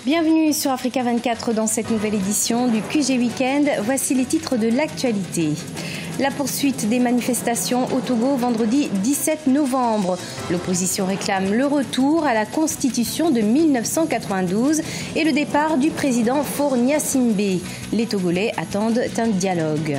Bienvenue sur Africa 24 dans cette nouvelle édition du QG Weekend. Voici les titres de l'actualité. La poursuite des manifestations au Togo vendredi 17 novembre. L'opposition réclame le retour à la Constitution de 1992 et le départ du président Faure Gnassingbé. Les Togolais attendent un dialogue.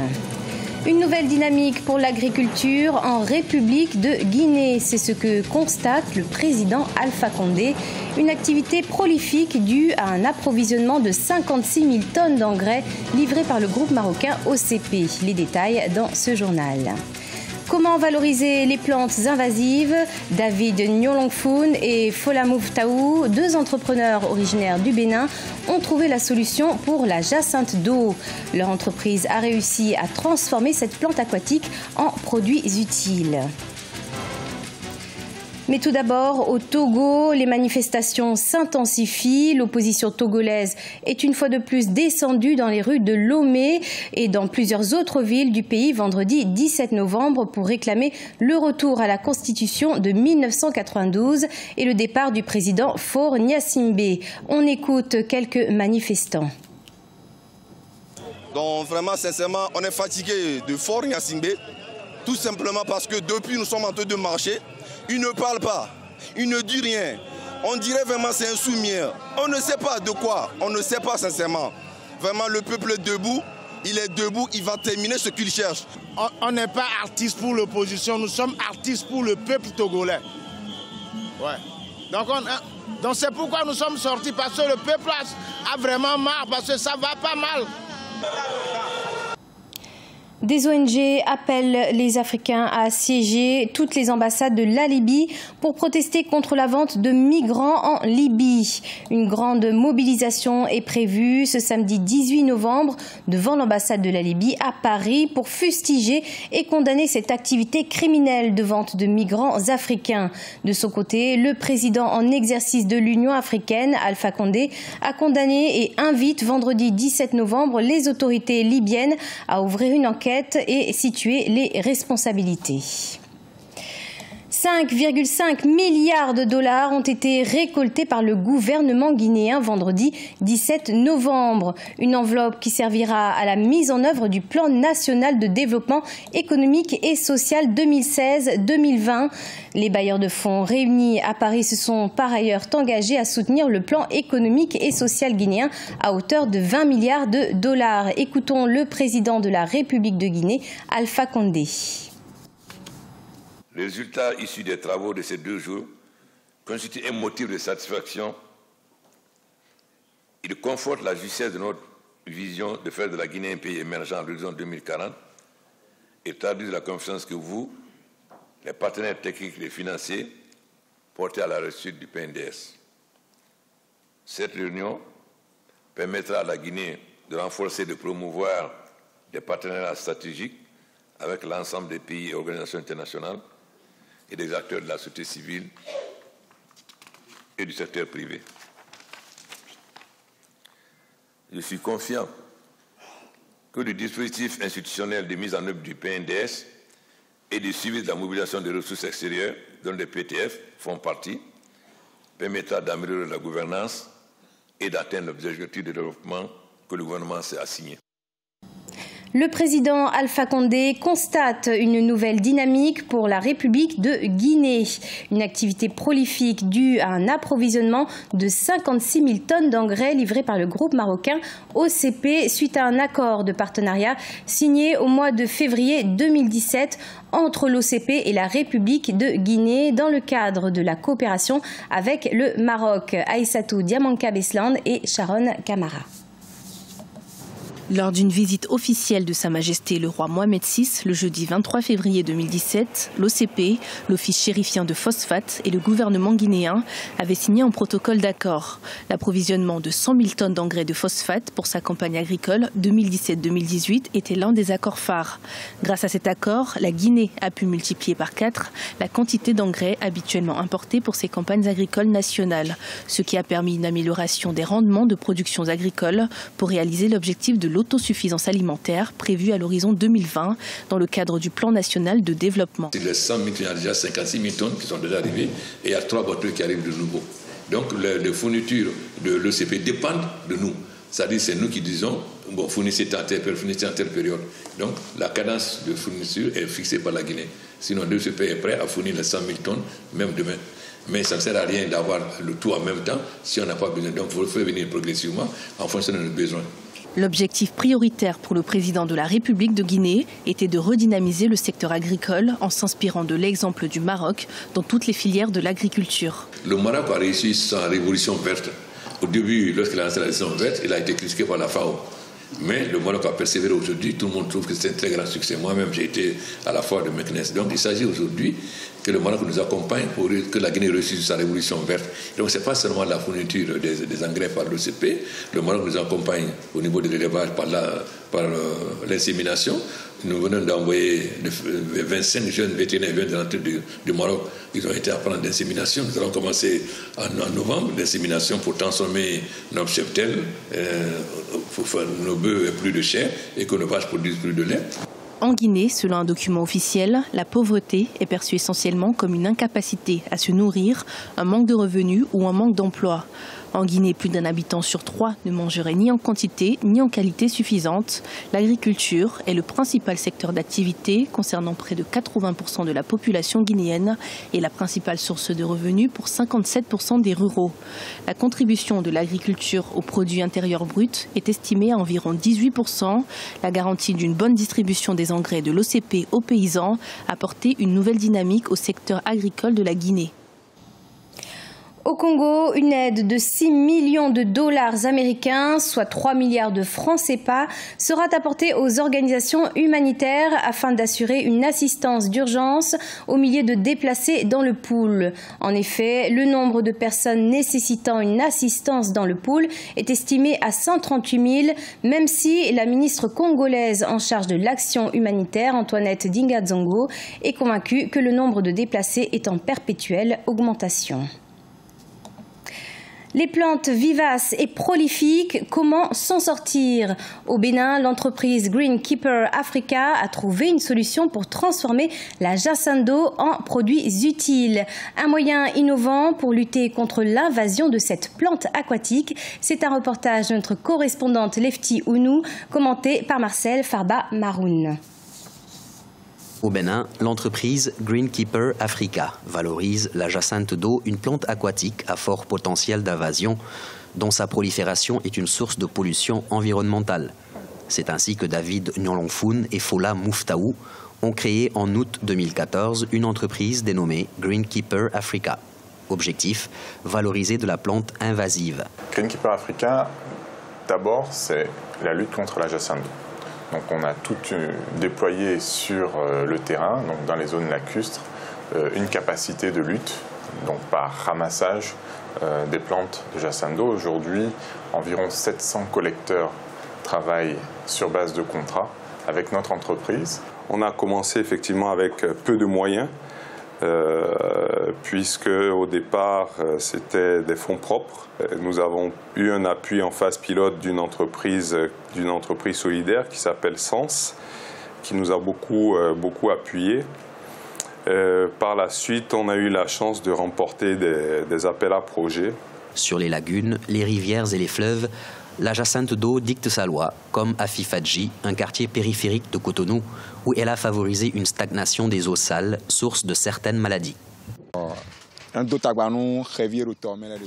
Une nouvelle dynamique pour l'agriculture en République de Guinée. C'est ce que constate le président Alpha Condé. Une activité prolifique due à un approvisionnement de 56 000 tonnes d'engrais livrés par le groupe marocain OCP. Les détails dans ce journal. Comment valoriser les plantes invasives? David Nyolongfoun et Folamouf Taou, deux entrepreneurs originaires du Bénin, ont trouvé la solution pour la jacinthe d'eau. Leur entreprise a réussi à transformer cette plante aquatique en produits utiles. Mais tout d'abord, au Togo, les manifestations s'intensifient. L'opposition togolaise est une fois de plus descendue dans les rues de Lomé et dans plusieurs autres villes du pays vendredi 17 novembre pour réclamer le retour à la Constitution de 1992 et le départ du président Faure Gnassingbé. On écoute quelques manifestants. Donc vraiment, sincèrement, on est fatigué de Faure Gnassingbé, tout simplement parce que depuis nous sommes en train de marcher. Il ne parle pas, il ne dit rien. On dirait vraiment c'est un soumis. On ne sait pas de quoi, on ne sait pas sincèrement. Vraiment le peuple est debout, il est debout, il va terminer ce qu'il cherche. On n'est pas artistes pour l'opposition, nous sommes artistes pour le peuple togolais. Ouais. Donc c'est pourquoi nous sommes sortis, parce que le peuple a vraiment marre, parce que ça va pas mal. Des ONG appellent les Africains à assiéger toutes les ambassades de la Libye pour protester contre la vente de migrants en Libye. Une grande mobilisation est prévue ce samedi 18 novembre devant l'ambassade de la Libye à Paris pour fustiger et condamner cette activité criminelle de vente de migrants africains. De son côté, le président en exercice de l'Union africaine, Alpha Condé, a condamné et invite vendredi 17 novembre les autorités libyennes à ouvrir une enquête et situer les responsabilités. 5,5 milliards de dollars ont été récoltés par le gouvernement guinéen vendredi 17 novembre. Une enveloppe qui servira à la mise en œuvre du plan national de développement économique et social 2016-2020. Les bailleurs de fonds réunis à Paris se sont par ailleurs engagés à soutenir le plan économique et social guinéen à hauteur de 20 milliards de dollars. Écoutons le président de la République de Guinée, Alpha Condé. Les résultats issus des travaux de ces 2 jours constituent un motif de satisfaction. Ils confortent la justesse de notre vision de faire de la Guinée un pays émergent à l'horizon 2040 et traduisent la confiance que vous, les partenaires techniques et financiers, portez à la réussite du PNDS. Cette réunion permettra à la Guinée de renforcer et de promouvoir des partenariats stratégiques avec l'ensemble des pays et organisations internationales et des acteurs de la société civile et du secteur privé. Je suis confiant que le dispositif institutionnel de mise en œuvre du PNDS et du suivi de la mobilisation des ressources extérieures, dont les PTF font partie, permettra d'améliorer la gouvernance et d'atteindre l'objectif de développement que le gouvernement s'est assigné. Le président Alpha Condé constate une nouvelle dynamique pour la République de Guinée. Une activité prolifique due à un approvisionnement de 56 000 tonnes d'engrais livrés par le groupe marocain OCP suite à un accord de partenariat signé au mois de février 2017 entre l'OCP et la République de Guinée dans le cadre de la coopération avec le Maroc. Aïssatou Diamanka Besland et Sharon Kamara. Lors d'une visite officielle de Sa Majesté le roi Mohamed VI, le jeudi 23 février 2017, l'OCP, l'Office chérifien de phosphate et le gouvernement guinéen avaient signé un protocole d'accord. L'approvisionnement de 100 000 tonnes d'engrais de phosphate pour sa campagne agricole 2017-2018 était l'un des accords phares. Grâce à cet accord, la Guinée a pu multiplier par 4 la quantité d'engrais habituellement importés pour ses campagnes agricoles nationales, ce qui a permis une amélioration des rendements de productions agricoles pour réaliser l'objectif de l'autosuffisance alimentaire prévue à l'horizon 2020 dans le cadre du plan national de développement. Sur les 100 000, il y a déjà 56 000 tonnes qui sont déjà arrivées et il y a 3 voitures qui arrivent de nouveau. Donc les fournitures de l'OCP dépendent de nous. C'est-à-dire c'est nous qui disons, bon, fournissez en telle période. Donc la cadence de fourniture est fixée par la Guinée. Sinon l'OCP est prêt à fournir les 100 000 tonnes, même demain. Mais ça ne sert à rien d'avoir le tout en même temps si on n'a pas besoin. Donc il faut le faire venir progressivement en fonction de nos besoins. L'objectif prioritaire pour le président de la République de Guinée était de redynamiser le secteur agricole en s'inspirant de l'exemple du Maroc dans toutes les filières de l'agriculture. Le Maroc a réussi sa révolution verte. Au début, lorsqu'il a lancé la révolution verte, il a été critiqué par la FAO. Mais le Maroc a persévéré aujourd'hui. Tout le monde trouve que c'est un très grand succès. Moi-même, j'ai été à la foire de Meknès. Donc il s'agit aujourd'hui que le Maroc nous accompagne pour que la Guinée réussisse sa révolution verte. Donc ce n'est pas seulement la fourniture des engrais par l'OCP. Le Maroc nous accompagne au niveau de l'élevage par l'insémination. Nous venons d'envoyer 25 jeunes vétérinaires qui viennent de l'entrée du Maroc. Ils ont été à prendre l'insémination. Nous allons commencer en novembre l'insémination pour transformer nos cheptels, pour faire nos bœufs et plus de chair et que nos vaches produisent plus de lait. En Guinée, selon un document officiel, la pauvreté est perçue essentiellement comme une incapacité à se nourrir, un manque de revenus ou un manque d'emploi. En Guinée, plus d'un habitant sur 3 ne mangerait ni en quantité ni en qualité suffisante. L'agriculture est le principal secteur d'activité concernant près de 80% de la population guinéenne et la principale source de revenus pour 57% des ruraux. La contribution de l'agriculture au produit intérieur brut est estimée à environ 18%. La garantie d'une bonne distribution des engrais de l'OCP aux paysans a apporté une nouvelle dynamique au secteur agricole de la Guinée. Au Congo, une aide de 6 millions de dollars américains, soit 3 milliards de francs CFA, sera apportée aux organisations humanitaires afin d'assurer une assistance d'urgence aux milliers de déplacés dans le pool. En effet, le nombre de personnes nécessitant une assistance dans le pool est estimé à 138 000, même si la ministre congolaise en charge de l'action humanitaire, Antoinette Dinga-Zongo, est convaincue que le nombre de déplacés est en perpétuelle augmentation. Les plantes vivaces et prolifiques, comment s'en sortir? Au Bénin, l'entreprise Greenkeeper Africa a trouvé une solution pour transformer la jassando en produits utiles. Un moyen innovant pour lutter contre l'invasion de cette plante aquatique. C'est un reportage de notre correspondante Lefty Ounou, commenté par Marcel Farba Maroun. Au Bénin, l'entreprise Greenkeeper Africa valorise la jacinthe d'eau, une plante aquatique à fort potentiel d'invasion, dont sa prolifération est une source de pollution environnementale. C'est ainsi que David Nyolongfoun et Fola Mouftaou ont créé en août 2014 une entreprise dénommée Greenkeeper Africa. Objectif, valoriser de la plante invasive. Greenkeeper Africa, d'abord, c'est la lutte contre la jacinthe d'eau. Donc on a tout déployé sur le terrain, donc dans les zones lacustres, une capacité de lutte, donc par ramassage des plantes de jacinthe d'eau. Aujourd'hui, environ 700 collecteurs travaillent sur base de contrat avec notre entreprise. On a commencé effectivement avec peu de moyens, puisque au départ c'était des fonds propres. Nous avons eu un appui en phase pilote d'une entreprise solidaire qui s'appelle Sens, qui nous a beaucoup appuyé. Par la suite, on a eu la chance de remporter des appels à projets. Sur les lagunes, les rivières et les fleuves, la jacinthe d'eau dicte sa loi, comme à Fifadji, un quartier périphérique de Cotonou, où elle a favorisé une stagnation des eaux sales, source de certaines maladies.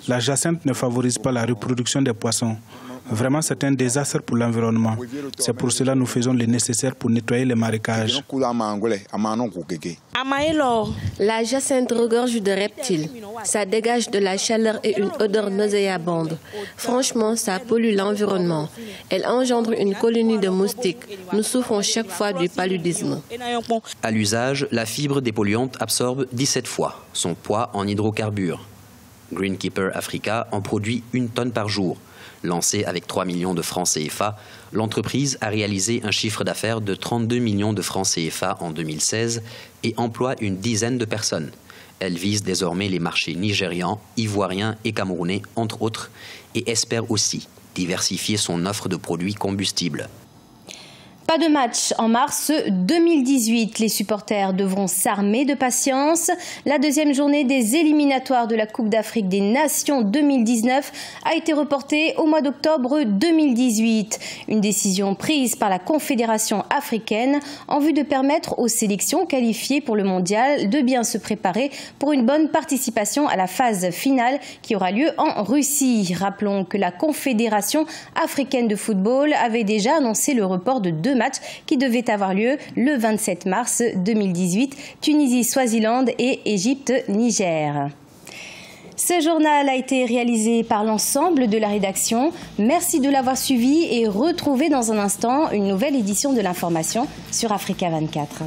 La jacinthe ne favorise pas la reproduction des poissons. Vraiment, c'est un désastre pour l'environnement. C'est pour cela que nous faisons le nécessaire pour nettoyer les marécages. La jacinthe regorge de reptiles. Ça dégage de la chaleur et une odeur nauséabonde. Franchement, ça pollue l'environnement. Elle engendre une colonie de moustiques. Nous souffrons chaque fois du paludisme. À l'usage, la fibre dépolluante absorbe 17 fois son poids en hydrocarbures. Greenkeeper Africa en produit 1 tonne par jour. Lancée avec 3 millions de francs CFA, l'entreprise a réalisé un chiffre d'affaires de 32 millions de francs CFA en 2016 et emploie une dizaine de personnes. Elle vise désormais les marchés nigérians, ivoiriens et camerounais, entre autres, et espère aussi diversifier son offre de produits combustibles. Pas de match en mars 2018. Les supporters devront s'armer de patience. La deuxième journée des éliminatoires de la Coupe d'Afrique des Nations 2019 a été reportée au mois d'octobre 2018. Une décision prise par la Confédération africaine en vue de permettre aux sélections qualifiées pour le mondial de bien se préparer pour une bonne participation à la phase finale qui aura lieu en Russie. Rappelons que la Confédération africaine de football avait déjà annoncé le report de 2 matchs qui devaient avoir lieu le 27 mars 2018, Tunisie-Swaziland et Égypte-Niger. Ce journal a été réalisé par l'ensemble de la rédaction. Merci de l'avoir suivi et retrouvez dans un instant une nouvelle édition de l'information sur Africa 24.